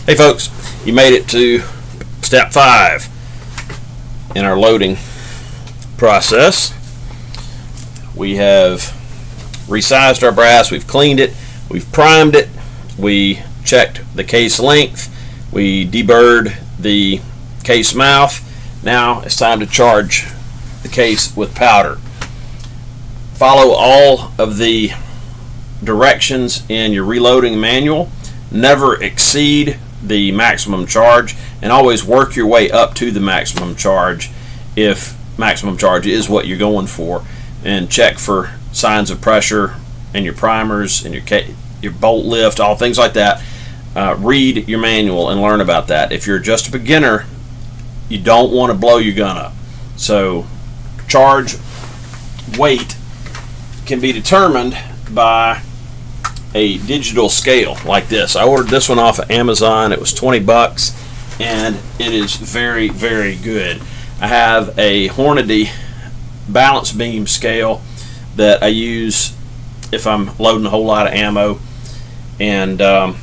Hey folks, you made it to step 5 in our loading process. We have resized our brass, we've cleaned it, we've primed it, we checked the case length, we deburred the case mouth. Now it's time to charge the case with powder. Follow all of the directions in your reloading manual. Never exceed the maximum charge, and always work your way up to the maximum charge if maximum charge is what you're going for, and check for signs of pressure in your primers and your bolt lift, all things like that. Read your manual and learn about that. If you're just a beginner, you don't want to blow your gun up. So charge weight can be determined by a digital scale like this. I ordered this one off of Amazon. It was 20 bucks and it is very, very good. I have a Hornady balance beam scale that I use if I'm loading a whole lot of ammo, and I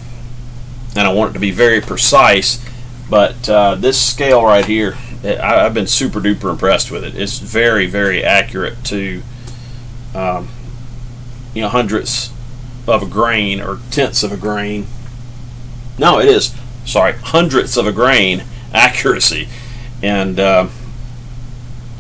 want it to be very precise. But this scale right here, I've been super duper impressed with it. It's very, very accurate to hundredths of a grain or tenths of a grain. No, it is, sorry, hundredths of a grain accuracy, and I've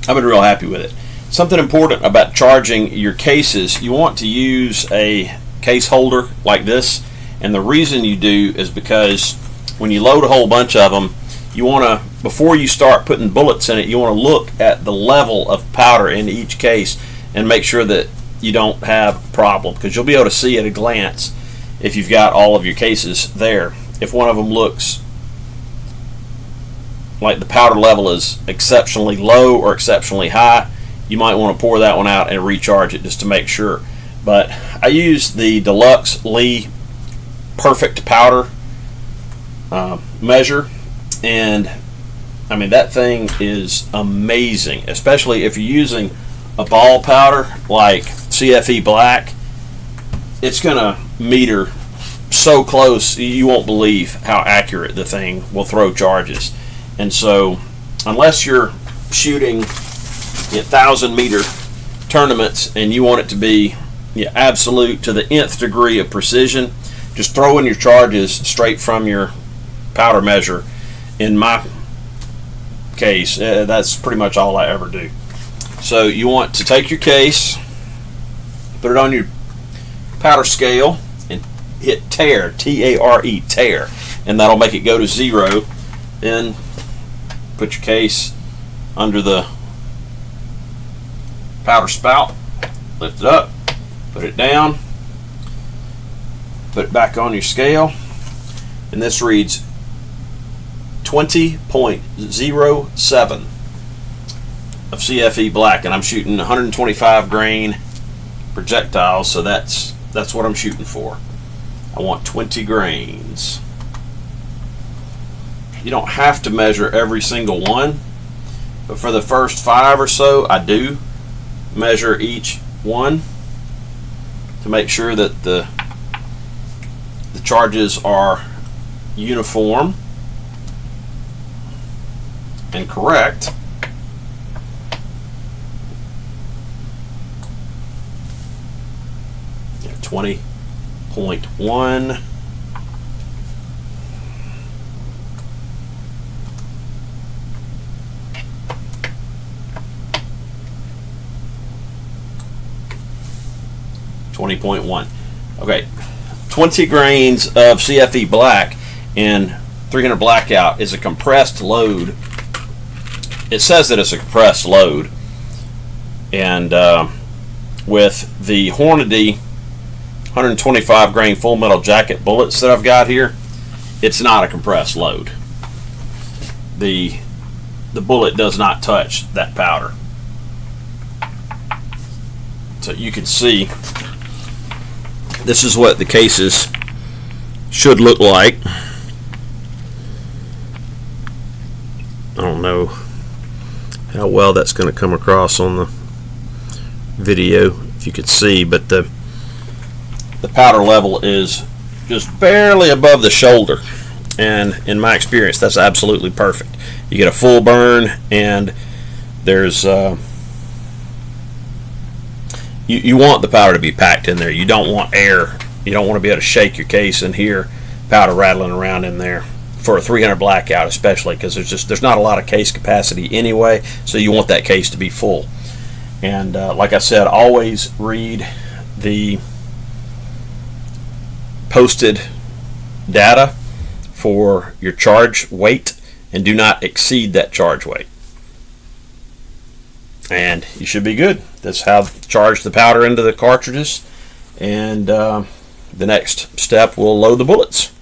been real happy with it. Something important about charging your cases, you want to use a case holder like this, and the reason you do is because when you load a whole bunch of them, you want to, before you start putting bullets in it, you want to look at the level of powder in each case and make sure that you don't have a problem, because you'll be able to see at a glance if you've got all of your cases there. If one of them looks like the powder level is exceptionally low or exceptionally high, you might want to pour that one out and recharge it just to make sure. But I use the Deluxe Lee Perfect Powder measure, and I mean, that thing is amazing, especially if you're using a ball powder like CFE Black. It's gonna meter so close you won't believe how accurate the thing will throw charges. And so unless you're shooting 1,000-meter tournaments and you want it to be absolute to the nth degree of precision, just throw in your charges straight from your powder measure. In my case, that's pretty much all I ever do. So you want to take your case, put it on your powder scale, and hit tare, T-A-R-E, tare, and that'll make it go to 0. Then put your case under the powder spout, lift it up, put it down, put it back on your scale, and this reads 20.07 of CFE Black, and I'm shooting 125 grain projectiles, so that's what I'm shooting for. I want 20 grains. You don't have to measure every single one, but for the first 5 or so, I do measure each one to make sure that the charges are uniform and correct. Yeah, 20.1. Okay, 20 grains of CFE Black in 300 Blackout is a compressed load. It says that it's a compressed load, and with the Hornady 125 grain full metal jacket bullets that I've got here, it's not a compressed load. The bullet does not touch that powder. So you can see this is what the cases should look like. I don't know how well that's going to come across on the video, if you could see, but the powder level is just barely above the shoulder, and in my experience, that's absolutely perfect. You get a full burn, and there's you want the powder to be packed in there. You don't want air. You don't want to be able to shake your case and hear powder rattling around in there for a 300 blackout, especially because there's not a lot of case capacity anyway. So you want that case to be full. And like I said, always read the posted data for your charge weight and do not exceed that charge weight. And you should be good. That's how to charge the powder into the cartridges. And the next step, we'll load the bullets.